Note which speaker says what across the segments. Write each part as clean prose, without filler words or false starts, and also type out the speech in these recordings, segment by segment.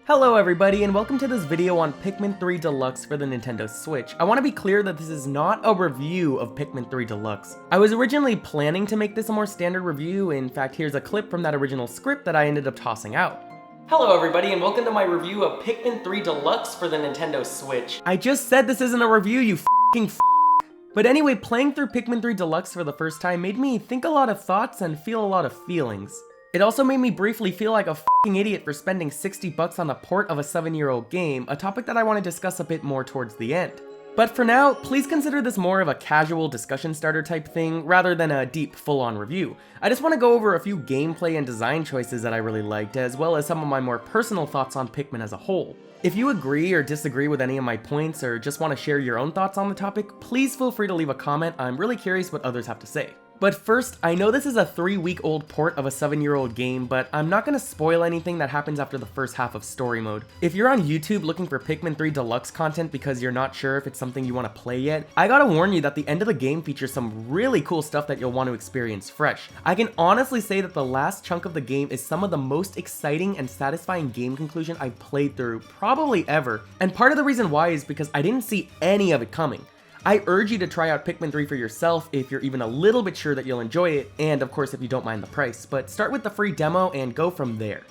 Speaker 1: Hello everybody and welcome to this video on Pikmin 3 Deluxe for the Nintendo Switch. I want to be clear that this is not a review of Pikmin 3 Deluxe. I was originally planning to make this a more standard review. In fact, here's a clip from that original script that I ended up tossing out. Hello everybody and welcome to my review of Pikmin 3 Deluxe for the Nintendo Switch. I just said this isn't a review, you f***ing But anyway, playing through Pikmin 3 Deluxe for the first time made me think a lot of thoughts and feel a lot of feelings. It also made me briefly feel like a f***ing idiot for spending 60 bucks on a port of a 7-year-old game, a topic that I want to discuss a bit more towards the end. But for now, please consider this more of a casual discussion starter type thing, rather than a deep, full-on review. I just want to go over a few gameplay and design choices that I really liked, as well as some of my more personal thoughts on Pikmin as a whole. If you agree or disagree with any of my points, or just want to share your own thoughts on the topic, please feel free to leave a comment. I'm really curious what others have to say. But first, I know this is a 3-week-old port of a 7-year-old game, but I'm not going to spoil anything that happens after the first half of story mode. If you're on YouTube looking for Pikmin 3 Deluxe content because you're not sure if it's something you want to play yet, I gotta warn you that the end of the game features some really cool stuff that you'll want to experience fresh. I can honestly say that the last chunk of the game is some of the most exciting and satisfying game conclusion I've played through probably ever, and part of the reason why is because I didn't see any of it coming. I urge you to try out Pikmin 3 for yourself if you're even a little bit sure that you'll enjoy it, and of course if you don't mind the price, but start with the free demo and go from there.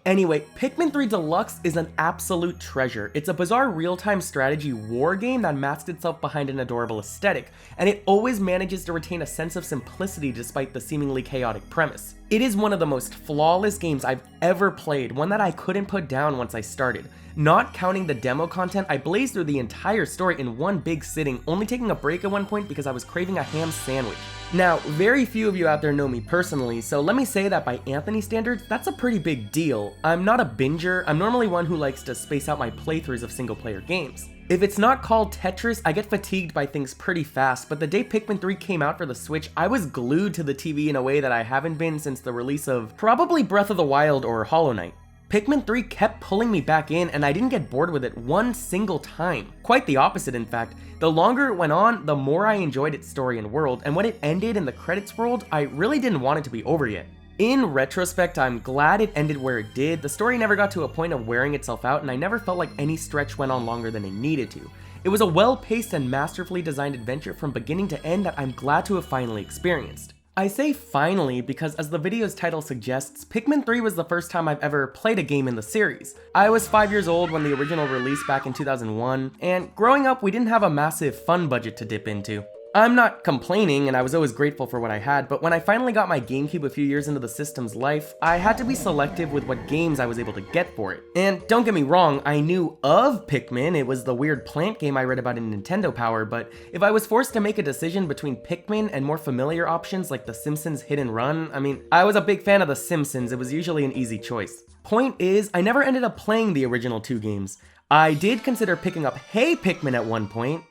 Speaker 1: Anyway, Pikmin 3 Deluxe is an absolute treasure. It's a bizarre real-time strategy war game that masks itself behind an adorable aesthetic, and it always manages to retain a sense of simplicity despite the seemingly chaotic premise. It is one of the most flawless games I've ever played, one that I couldn't put down once I started. Not counting the demo content, I blazed through the entire story in one big sitting, only taking a break at one point because I was craving a ham sandwich. Now, very few of you out there know me personally, so let me say that by Anthony standards, that's a pretty big deal. I'm not a binger, I'm normally one who likes to space out my playthroughs of single-player games. If it's not called Tetris, I get fatigued by things pretty fast, but the day Pikmin 3 came out for the Switch, I was glued to the TV in a way that I haven't been since the release of probably Breath of the Wild or Hollow Knight. Pikmin 3 kept pulling me back in and I didn't get bored with it one single time. Quite the opposite, in fact. The longer it went on, the more I enjoyed its story and world, and when it ended in the credits rolled, I really didn't want it to be over yet. In retrospect, I'm glad it ended where it did. The story never got to a point of wearing itself out, and I never felt like any stretch went on longer than it needed to. It was a well-paced and masterfully designed adventure from beginning to end that I'm glad to have finally experienced. I say finally because, as the video's title suggests, Pikmin 3 was the first time I've ever played a game in the series. I was 5 years old when the original released back in 2001, and growing up we didn't have a massive fun budget to dip into. I'm not complaining, and I was always grateful for what I had, but when I finally got my GameCube a few years into the system's life, I had to be selective with what games I was able to get for it. And don't get me wrong, I knew of Pikmin, it was the weird plant game I read about in Nintendo Power, but if I was forced to make a decision between Pikmin and more familiar options like The Simpsons Hit and Run, I was a big fan of The Simpsons, it was usually an easy choice. Point is, I never ended up playing the original two games. I did consider picking up Hey Pikmin at one point,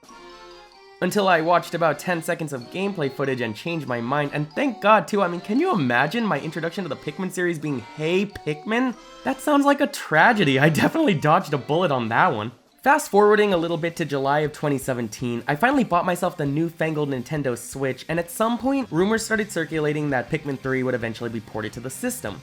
Speaker 1: until I watched about 10 seconds of gameplay footage and changed my mind, and thank God too. Can you imagine my introduction to the Pikmin series being Hey Pikmin? That sounds like a tragedy. I definitely dodged a bullet on that one. Fast forwarding a little bit to July of 2017, I finally bought myself the newfangled Nintendo Switch, and at some point, rumors started circulating that Pikmin 3 would eventually be ported to the system.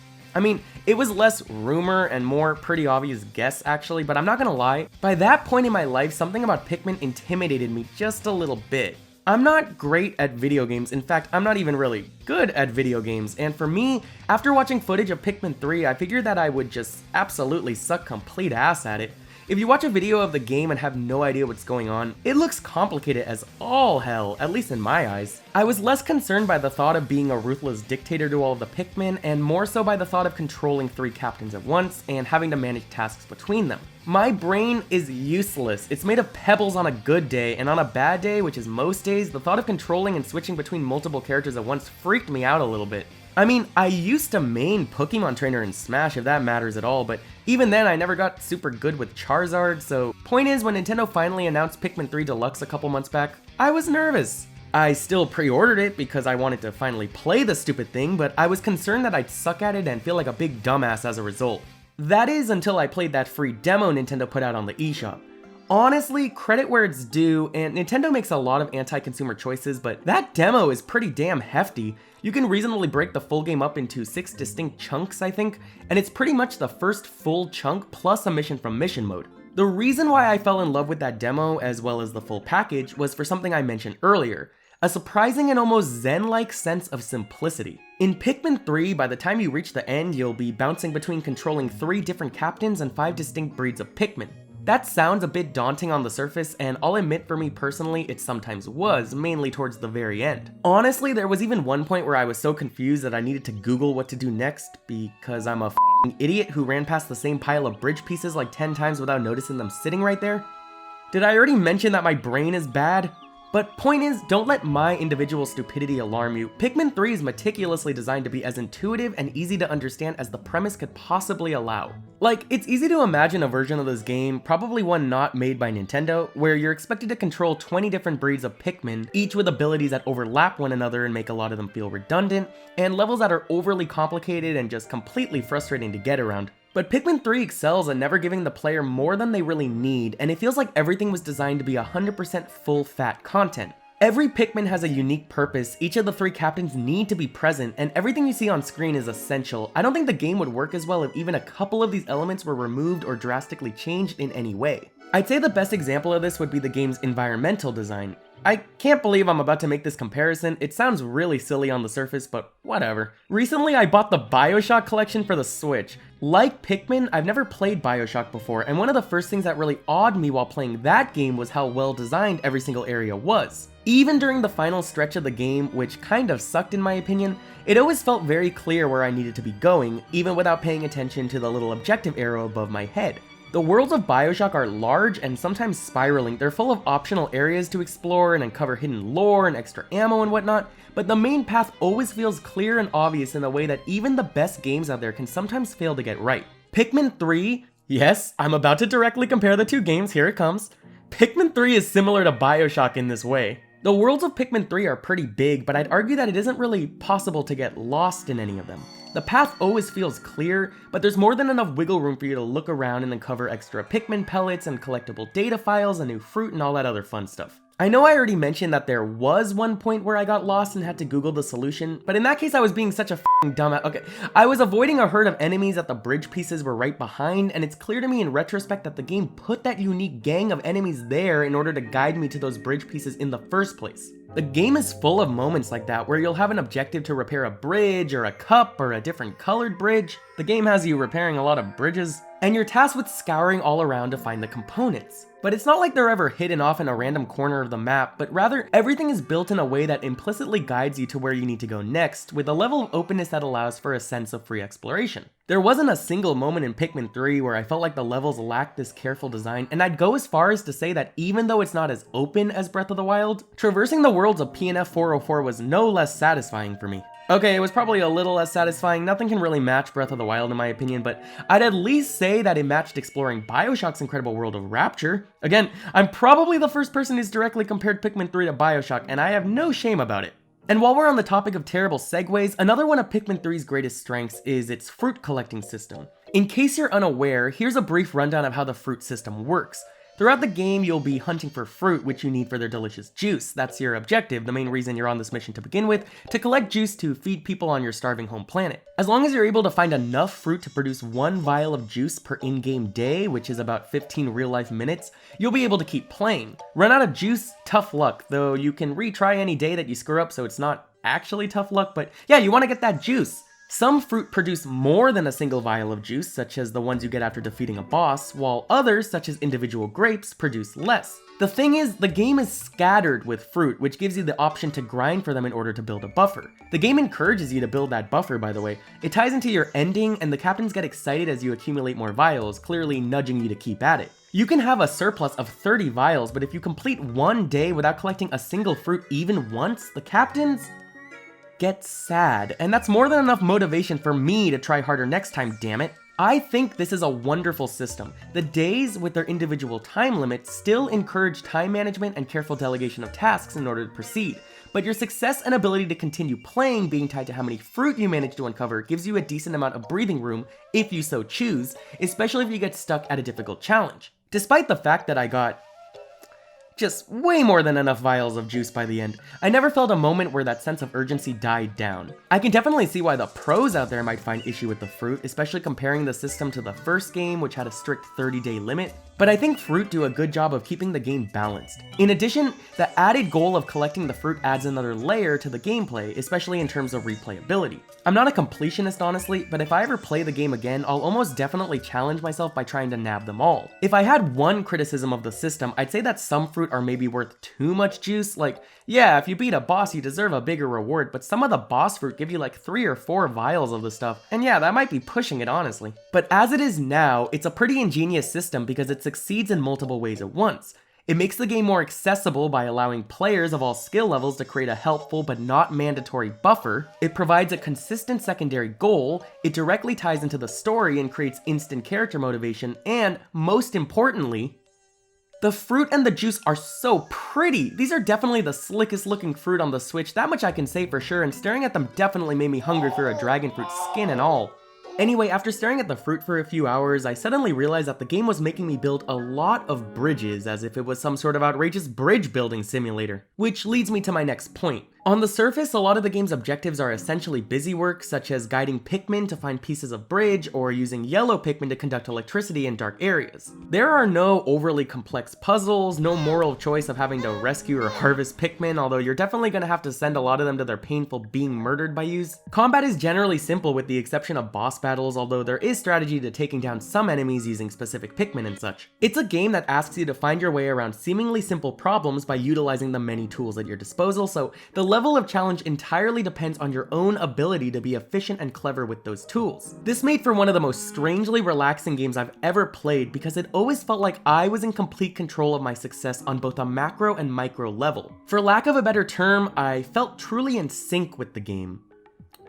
Speaker 1: It was less rumor and more pretty obvious guess actually, but I'm not gonna lie, by that point in my life, something about Pikmin intimidated me just a little bit. I'm not great at video games, in fact, I'm not even really good at video games, and for me, after watching footage of Pikmin 3, I figured that I would just absolutely suck complete ass at it. If you watch a video of the game and have no idea what's going on, it looks complicated as all hell, at least in my eyes. I was less concerned by the thought of being a ruthless dictator to all of the Pikmin, and more so by the thought of controlling 3 captains at once and having to manage tasks between them. My brain is useless. It's made of pebbles on a good day, and on a bad day, which is most days, the thought of controlling and switching between multiple characters at once freaked me out a little bit. I used to main Pokemon Trainer in Smash if that matters at all, but even then I never got super good with Charizard, so point is, when Nintendo finally announced Pikmin 3 Deluxe a couple months back, I was nervous. I still pre-ordered it because I wanted to finally play the stupid thing, but I was concerned that I'd suck at it and feel like a big dumbass as a result. That is until I played that free demo Nintendo put out on the eShop. Honestly, credit where it's due, and Nintendo makes a lot of anti-consumer choices, but that demo is pretty damn hefty. You can reasonably break the full game up into 6 distinct chunks, I think, and it's pretty much the first full chunk plus a mission from mission mode. The reason why I fell in love with that demo as well as the full package was for something I mentioned earlier, a surprising and almost zen-like sense of simplicity. In Pikmin 3, by the time you reach the end, you'll be bouncing between controlling 3 different captains and 5 distinct breeds of Pikmin. That sounds a bit daunting on the surface, and I'll admit for me personally, it sometimes was, mainly towards the very end. Honestly, there was even one point where I was so confused that I needed to Google what to do next, because I'm a f***ing idiot who ran past the same pile of bridge pieces like 10 times without noticing them sitting right there. Did I already mention that my brain is bad? But point is, don't let my individual stupidity alarm you. Pikmin 3 is meticulously designed to be as intuitive and easy to understand as the premise could possibly allow. Like, it's easy to imagine a version of this game, probably one not made by Nintendo, where you're expected to control 20 different breeds of Pikmin, each with abilities that overlap one another and make a lot of them feel redundant, and levels that are overly complicated and just completely frustrating to get around. But Pikmin 3 excels at never giving the player more than they really need, and it feels like everything was designed to be 100% full-fat content. Every Pikmin has a unique purpose, each of the 3 captains need to be present, and everything you see on screen is essential. I don't think the game would work as well if even a couple of these elements were removed or drastically changed in any way. I'd say the best example of this would be the game's environmental design. I can't believe I'm about to make this comparison. It sounds really silly on the surface, but whatever. Recently, I bought the BioShock collection for the Switch. Like Pikmin, I've never played BioShock before, and one of the first things that really awed me while playing that game was how well designed every single area was. Even during the final stretch of the game, which kind of sucked in my opinion, it always felt very clear where I needed to be going, even without paying attention to the little objective arrow above my head. The worlds of BioShock are large and sometimes spiraling. They're full of optional areas to explore and uncover hidden lore and extra ammo and whatnot, but the main path always feels clear and obvious in a way that even the best games out there can sometimes fail to get right. Pikmin 3, yes, I'm about to directly compare the two games, here it comes. Pikmin 3 is similar to BioShock in this way. The worlds of Pikmin 3 are pretty big, but I'd argue that it isn't really possible to get lost in any of them. The path always feels clear, but there's more than enough wiggle room for you to look around and uncover extra Pikmin pellets and collectible data files, a new fruit, and all that other fun stuff. I know I already mentioned that there was one point where I got lost and had to Google the solution, but in that case I was being such a f***ing dumbass. Okay, I was avoiding a herd of enemies that the bridge pieces were right behind, and it's clear to me in retrospect that the game put that unique gang of enemies there in order to guide me to those bridge pieces in the first place. The game is full of moments like that where you'll have an objective to repair a bridge or a cup or a different colored bridge. The game has you repairing a lot of bridges, and you're tasked with scouring all around to find the components. But it's not like they're ever hidden off in a random corner of the map, but rather everything is built in a way that implicitly guides you to where you need to go next, with a level of openness that allows for a sense of free exploration. There wasn't a single moment in Pikmin 3 where I felt like the levels lacked this careful design, and I'd go as far as to say that even though it's not as open as Breath of the Wild, traversing the worlds of PNF 404 was no less satisfying for me. Okay, it was probably a little less satisfying. Nothing can really match Breath of the Wild in my opinion, but I'd at least say that it matched exploring BioShock's incredible world of Rapture. Again, I'm probably the first person who's directly compared Pikmin 3 to BioShock, and I have no shame about it. And while we're on the topic of terrible segues, another one of Pikmin 3's greatest strengths is its fruit collecting system. In case you're unaware, here's a brief rundown of how the fruit system works. Throughout the game, you'll be hunting for fruit, which you need for their delicious juice. That's your objective, the main reason you're on this mission to begin with, to collect juice to feed people on your starving home planet. As long as you're able to find enough fruit to produce 1 vial of juice per in-game day, which is about 15 real-life minutes, you'll be able to keep playing. Run out of juice? Tough luck, though you can retry any day that you screw up, so it's not actually tough luck, but yeah, you want to get that juice. Some fruit produce more than a single vial of juice, such as the ones you get after defeating a boss, while others, such as individual grapes, produce less. The thing is, the game is scattered with fruit, which gives you the option to grind for them in order to build a buffer. The game encourages you to build that buffer, by the way. It ties into your ending, and the captains get excited as you accumulate more vials, clearly nudging you to keep at it. You can have a surplus of 30 vials, but if you complete one day without collecting a single fruit even once, the captains get sad, and that's more than enough motivation for me to try harder next time, damn it. I think this is a wonderful system. The days with their individual time limits still encourage time management and careful delegation of tasks in order to proceed, but your success and ability to continue playing being tied to how many fruit you manage to uncover gives you a decent amount of breathing room if you so choose, especially if you get stuck at a difficult challenge. Despite the fact that I got just way more than enough vials of juice by the end, I never felt a moment where that sense of urgency died down. I can definitely see why the pros out there might find issue with the fruit, especially comparing the system to the first game, which had a strict 30-day limit, but I think Fruit do a good job of keeping the game balanced. In addition, the added goal of collecting the fruit adds another layer to the gameplay, especially in terms of replayability. I'm not a completionist honestly, but if I ever play the game again, I'll almost definitely challenge myself by trying to nab them all. If I had one criticism of the system, I'd say that some fruit are maybe worth too much juice. Like, yeah, if you beat a boss, you deserve a bigger reward, but some of the boss fruit give you like 3 or 4 vials of the stuff, and yeah, that might be pushing it honestly. But as it is now, it's a pretty ingenious system because it succeeds in multiple ways at once. It makes the game more accessible by allowing players of all skill levels to create a helpful but not mandatory buffer. It provides a consistent secondary goal. It directly ties into the story and creates instant character motivation. And most importantly, the fruit and the juice are so pretty. These are definitely the slickest looking fruit on the Switch, that much I can say for sure, and staring at them definitely made me hungry for a dragon fruit skin and all. Anyway, after staring at the fruit for a few hours, I suddenly realized that the game was making me build a lot of bridges as if it was some sort of outrageous bridge building simulator. Which leads me to my next point. On the surface, a lot of the game's objectives are essentially busy work, such as guiding Pikmin to find pieces of bridge or using yellow Pikmin to conduct electricity in dark areas. There are no overly complex puzzles, no moral choice of having to rescue or harvest Pikmin, although you're definitely gonna have to send a lot of them to their painful being murdered by yous. Combat is generally simple with the exception of boss battles, although there is strategy to taking down some enemies using specific Pikmin and such. It's a game that asks you to find your way around seemingly simple problems by utilizing the many tools at your disposal, so the level of challenge entirely depends on your own ability to be efficient and clever with those tools. This made for one of the most strangely relaxing games I've ever played because it always felt like I was in complete control of my success on both a macro and micro level. For lack of a better term, I felt truly in sync with the game.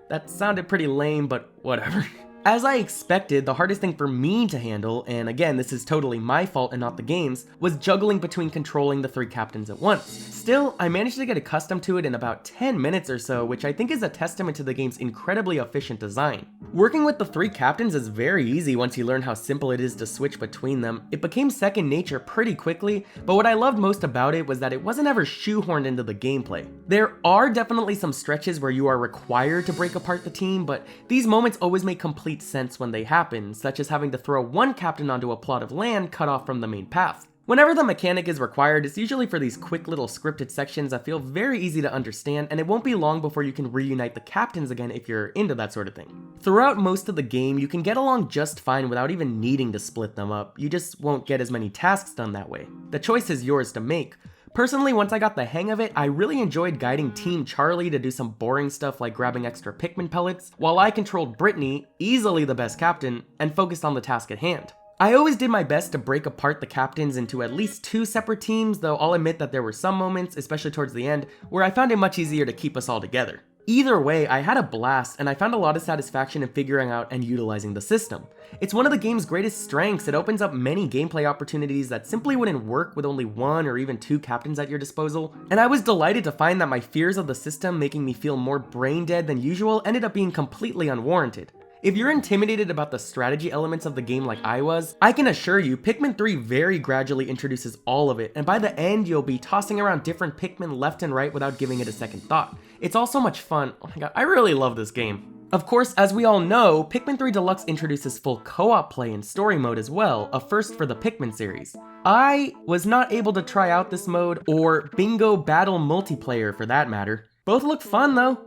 Speaker 1: That sounded pretty lame, but whatever. As I expected, the hardest thing for me to handle, and again this is totally my fault and not the game's, was juggling between controlling the 3 captains at once. Still, I managed to get accustomed to it in about 10 minutes or so, which I think is a testament to the game's incredibly efficient design. Working with the 3 captains is very easy once you learn how simple it is to switch between them. It became second nature pretty quickly, but what I loved most about it was that it wasn't ever shoehorned into the gameplay. There are definitely some stretches where you are required to break apart the team, but these moments always make complete sense when they happen, such as having to throw one captain onto a plot of land cut off from the main path. Whenever the mechanic is required, it's usually for these quick little scripted sections that feel very easy to understand, and it won't be long before you can reunite the captains again if you're into that sort of thing. Throughout most of the game, you can get along just fine without even needing to split them up. You just won't get as many tasks done that way. The choice is yours to make. Personally, once I got the hang of it, I really enjoyed guiding Team Charlie to do some boring stuff like grabbing extra Pikmin pellets, while I controlled Brittany, easily the best captain, and focused on the task at hand. I always did my best to break apart the captains into at least 2 separate teams, though I'll admit that there were some moments, especially towards the end, where I found it much easier to keep us all together. Either way, I had a blast, and I found a lot of satisfaction in figuring out and utilizing the system. It's one of the game's greatest strengths. It opens up many gameplay opportunities that simply wouldn't work with only 1 or even 2 captains at your disposal, and I was delighted to find that my fears of the system making me feel more brain dead than usual ended up being completely unwarranted. If you're intimidated about the strategy elements of the game like I was, I can assure you Pikmin 3 very gradually introduces all of it, and by the end you'll be tossing around different Pikmin left and right without giving it a second thought. It's all so much fun. Oh my god, I really love this game. Of course, as we all know, Pikmin 3 Deluxe introduces full co-op play in story mode as well, a first for the Pikmin series. I was not able to try out this mode, or Bingo Battle multiplayer for that matter. Both look fun though.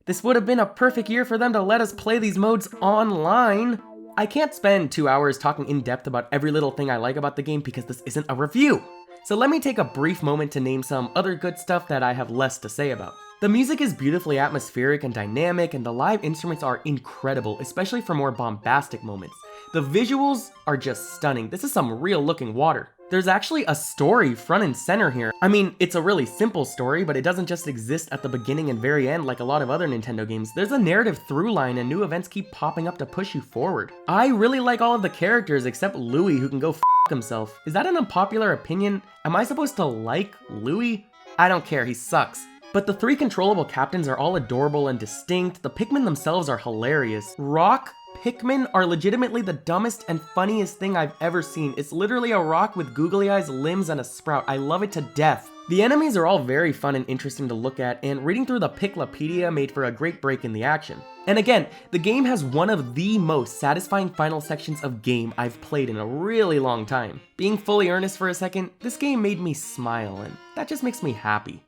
Speaker 1: This would have been a perfect year for them to let us play these modes online. I can't spend 2 hours talking in depth about every little thing I like about the game because this isn't a review. So let me take a brief moment to name some other good stuff that I have less to say about. The music is beautifully atmospheric and dynamic, and the live instruments are incredible, especially for more bombastic moments. The visuals are just stunning. This is some real looking water. There's actually a story front and center here. I mean, it's a really simple story, but it doesn't just exist at the beginning and very end like a lot of other Nintendo games. There's a narrative through line and new events keep popping up to push you forward. I really like all of the characters except Louie, who can go f himself. Is that an unpopular opinion? Am I supposed to like Louie? I don't care, he sucks. But the 3 controllable captains are all adorable and distinct. The Pikmin themselves are hilarious. Rock, Pikmin are legitimately the dumbest and funniest thing I've ever seen. It's literally a rock with googly eyes, limbs, and a sprout. I love it to death. The enemies are all very fun and interesting to look at, and reading through the Piklopedia made for a great break in the action. And again, the game has one of the most satisfying final sections of game I've played in a really long time. Being fully earnest for a second, this game made me smile, and that just makes me happy.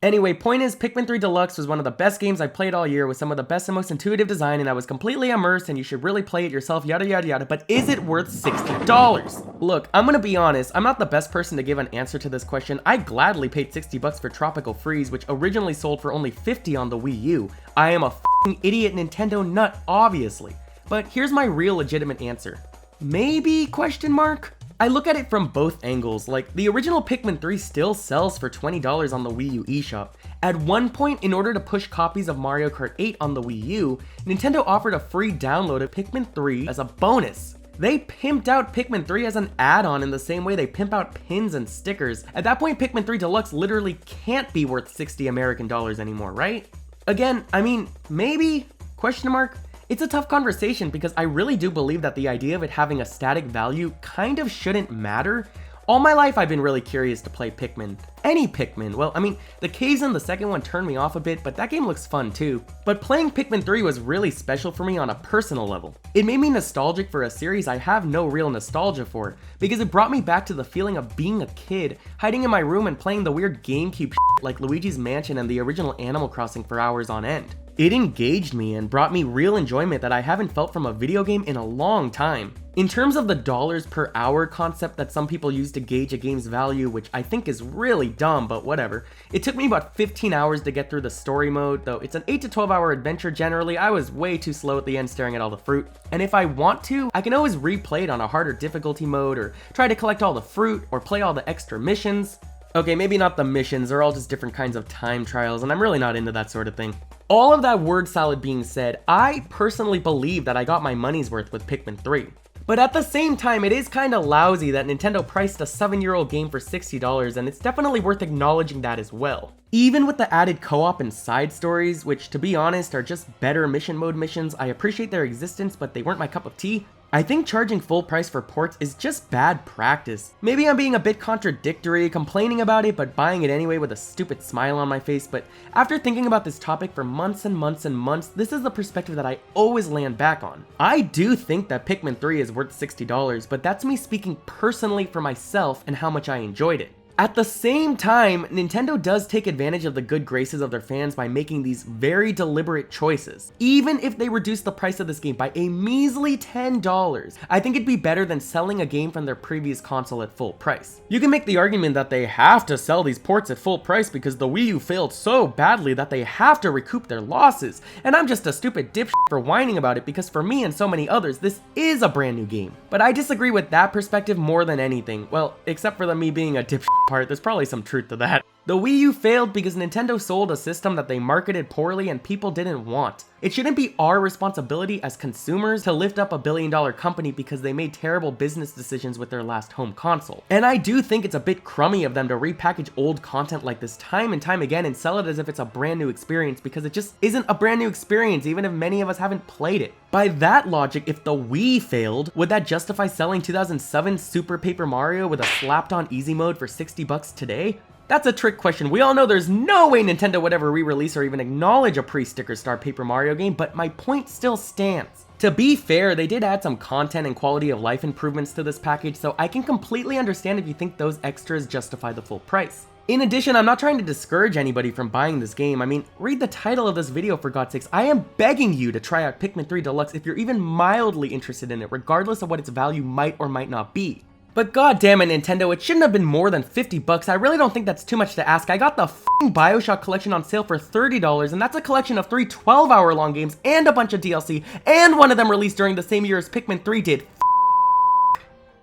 Speaker 1: Anyway, point is, Pikmin 3 Deluxe was one of the best games I played all year with some of the best and most intuitive design, and I was completely immersed, and you should really play it yourself, yada yada yada, but is it worth $60? Look, I'm gonna be honest, I'm not the best person to give an answer to this question. I gladly paid $60 for Tropical Freeze, which originally sold for only $50 on the Wii U. I am a f***ing idiot Nintendo nut, obviously. But here's my real legitimate answer. Maybe, question mark? I look at it from both angles. Like, the original Pikmin 3 still sells for $20 on the Wii U eShop. At one point, in order to push copies of Mario Kart 8 on the Wii U, Nintendo offered a free download of Pikmin 3 as a bonus. They pimped out Pikmin 3 as an add-on in the same way they pimp out pins and stickers. At that point, Pikmin 3 Deluxe literally can't be worth 60 American dollars anymore, right? Again, I mean, maybe? Question mark? It's a tough conversation because I really do believe that the idea of it having a static value kind of shouldn't matter. All my life I've been really curious to play Pikmin. Any Pikmin. Well, I mean, the caves in the second one turned me off a bit, but that game looks fun too. But playing Pikmin 3 was really special for me on a personal level. It made me nostalgic for a series I have no real nostalgia for, because it brought me back to the feeling of being a kid, hiding in my room and playing the weird GameCube shit like Luigi's Mansion and the original Animal Crossing for hours on end. It engaged me and brought me real enjoyment that I haven't felt from a video game in a long time. In terms of the dollars per hour concept that some people use to gauge a game's value, which I think is really dumb, but whatever, it took me about 15 hours to get through the story mode, though it's an 8 to 12 hour adventure generally. I was way too slow at the end staring at all the fruit. And if I want to, I can always replay it on a harder difficulty mode, or try to collect all the fruit, or play all the extra missions. Okay, maybe not the missions, they're all just different kinds of time trials, and I'm really not into that sort of thing. All of that word salad being said, I personally believe that I got my money's worth with Pikmin 3. But at the same time, it is kinda lousy that Nintendo priced a 7-year-old game for $60, and it's definitely worth acknowledging that as well. Even with the added co-op and side stories, which to be honest are just better mission mode missions, I appreciate their existence, but they weren't my cup of tea. I think charging full price for ports is just bad practice. Maybe I'm being a bit contradictory, complaining about it, but buying it anyway with a stupid smile on my face, but after thinking about this topic for months and months and months, this is the perspective that I always land back on. I do think that Pikmin 3 is worth $60, but that's me speaking personally for myself and how much I enjoyed it. At the same time, Nintendo does take advantage of the good graces of their fans by making these very deliberate choices. Even if they reduce the price of this game by a measly $10, I think it'd be better than selling a game from their previous console at full price. You can make the argument that they have to sell these ports at full price because the Wii U failed so badly that they have to recoup their losses, and I'm just a stupid dipshit for whining about it because for me and so many others, this is a brand new game. But I disagree with that perspective more than anything. Well, except for the me being a dipshit part, there's probably some truth to that. The Wii U failed because Nintendo sold a system that they marketed poorly and people didn't want. It shouldn't be our responsibility as consumers to lift up a billion-dollar company because they made terrible business decisions with their last home console. And I do think it's a bit crummy of them to repackage old content like this time and time again and sell it as if it's a brand new experience, because it just isn't a brand new experience even if many of us haven't played it. By that logic, if the Wii failed, would that justify selling 2007 Super Paper Mario with a slapped-on easy mode for $60 today? That's a trick question. We all know there's no way Nintendo would ever re-release or even acknowledge a pre-Sticker Star Paper Mario game, but my point still stands. To be fair, they did add some content and quality of life improvements to this package, so I can completely understand if you think those extras justify the full price. In addition, I'm not trying to discourage anybody from buying this game. I mean, read the title of this video for God's sakes. I am begging you to try out Pikmin 3 Deluxe if you're even mildly interested in it, regardless of what its value might or might not be. But goddamn it, Nintendo, it shouldn't have been more than $50. I really don't think that's too much to ask. I got the f***ing BioShock collection on sale for $30, and that's a collection of 3 12-hour long games and a bunch of DLC, and one of them released during the same year as Pikmin 3 did.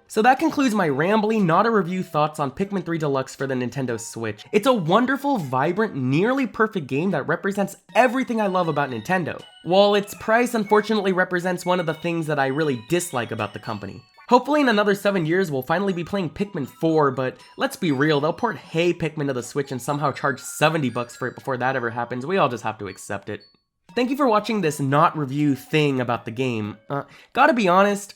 Speaker 1: So that concludes my rambly, not a review thoughts on Pikmin 3 Deluxe for the Nintendo Switch. It's a wonderful, vibrant, nearly perfect game that represents everything I love about Nintendo, while its price unfortunately represents one of the things that I really dislike about the company. Hopefully in another 7 years we'll finally be playing Pikmin 4, but let's be real, they'll port Hey Pikmin to the Switch and somehow charge $70 for it before that ever happens. We all just have to accept it. Thank you for watching this not review thing about the game. Gotta be honest,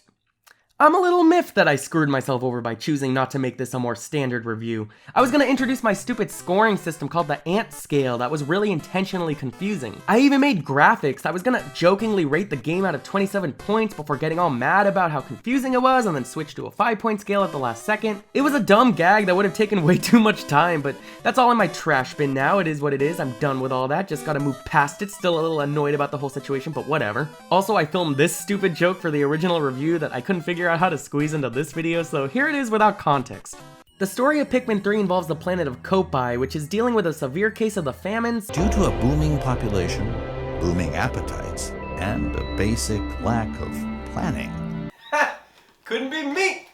Speaker 1: I'm a little miffed that I screwed myself over by choosing not to make this a more standard review. I was gonna introduce my stupid scoring system called the Ant Scale that was really intentionally confusing. I even made graphics. I was gonna jokingly rate the game out of 27 points before getting all mad about how confusing it was and then switch to a 5-point scale at the last second. It was a dumb gag that would have taken way too much time, but that's all in my trash bin now. It is what it is. I'm done with all that. Just gotta move past it. Still a little annoyed about the whole situation, but whatever. Also, I filmed this stupid joke for the original review that I couldn't figure out how to squeeze into this video, so here it is without context. The story of Pikmin 3 involves the planet of Kopai, which is dealing with a severe case of the famines
Speaker 2: due to a booming population, booming appetites, and a basic lack of planning.
Speaker 1: Ha! Couldn't be me!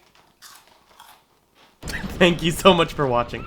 Speaker 1: Thank you so much for watching.